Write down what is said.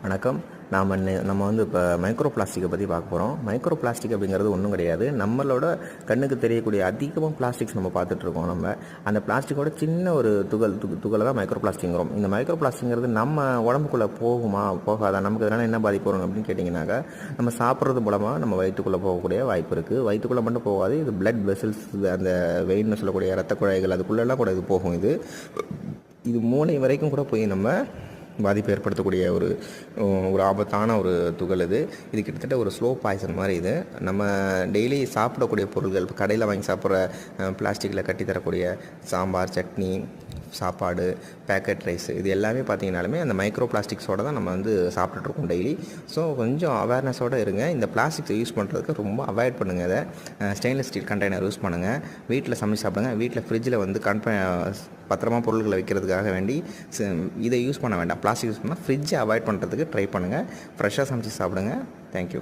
வணக்கம். நம்ம வந்து இப்போ மைக்ரோ பிளாஸ்டிக்கை பற்றி பார்க்க போகிறோம். மைக்ரோ பிளாஸ்டிக் அப்படிங்கிறது ஒன்றும் கிடையாது. நம்மளோட கண்ணுக்கு தெரியக்கூடிய அதிகமாக பிளாஸ்டிக்ஸ் நம்ம பார்த்துட்ருக்கோம். அந்த பிளாஸ்டிக்கோட சின்ன ஒரு துகளை தான் மைக்ரோ பிளாஸ்டிக்ங்கிறோம். இந்த மைக்ரோ பிளாஸ்டிக்ங்கிறது நம்ம உடம்புக்குள்ளே போகுமா போகாதா, நமக்கு அதனால் என்ன பாதிப்பு வரும் அப்படின்னு கேட்டிங்கனாக்கா, நம்ம சாப்பிட்றது மூலமாக நம்ம வயிற்றுக்குள்ளே போகக்கூடிய வாய்ப்பு இருக்குது. வயிற்றுக்குள்ளே மட்டும் போகாது, இது பிளட் வெசல்ஸ், அந்த வெயின்னு சொல்லக்கூடிய ரத்த குழாய்கள், அதுக்குள்ளெல்லாம் கூட இது போகும். இது மூளை வரைக்கும் கூட போய் நம்ம பாதிப்பு ஏற்படுத்தக்கூடிய ஒரு ஆபத்தான ஒரு துகள். இது கிட்டத்தட்ட ஒரு ஸ்லோ பாய்சன் மாதிரி. நம்ம டெய்லி சாப்பிடக்கூடிய பொருட்கள், இப்போ கடையில் வாங்கி சாப்பிட்ற பிளாஸ்டிக்கில் கட்டி தரக்கூடிய சாம்பார், சட்னி, சாப்பாடு, பேக்கெட் ரைஸ், இது எல்லாமே பார்த்திங்கனாலுமே அந்த மைக்ரோ பிளாஸ்டிக்ஸோடு தான் நம்ம வந்து சாப்பிட்டுட்ருக்கோம் டெய்லி. ஸோ கொஞ்சம் அவேர்னஸோடு இருங்க. இந்த பிளாஸ்டிக்ஸை யூஸ் பண்ணுறதுக்கு ரொம்ப அவாய்ட் பண்ணுங்கள். அதை ஸ்டெயின்லெஸ் ஸ்டீல் கண்டெய்னர் யூஸ் பண்ணுங்கள். வீட்டில் சமைச்சு சாப்பிடுங்க. வீட்டில் ஃப்ரிட்ஜில் வந்து பத்திரமா பொருட்களை வைக்கிறதுக்காக வேண்டி இதை யூஸ் பண்ண வேண்டாம். பிளாஸ்டிக் யூஸ் பண்ணால் ஃப்ரிட்ஜை அவாய்ட் பண்ணுறதுக்கு ட்ரை பண்ணுங்கள். ஃப்ரெஷ்ஷாக சமைச்சு சாப்பிடுங்க. தேங்க்யூ.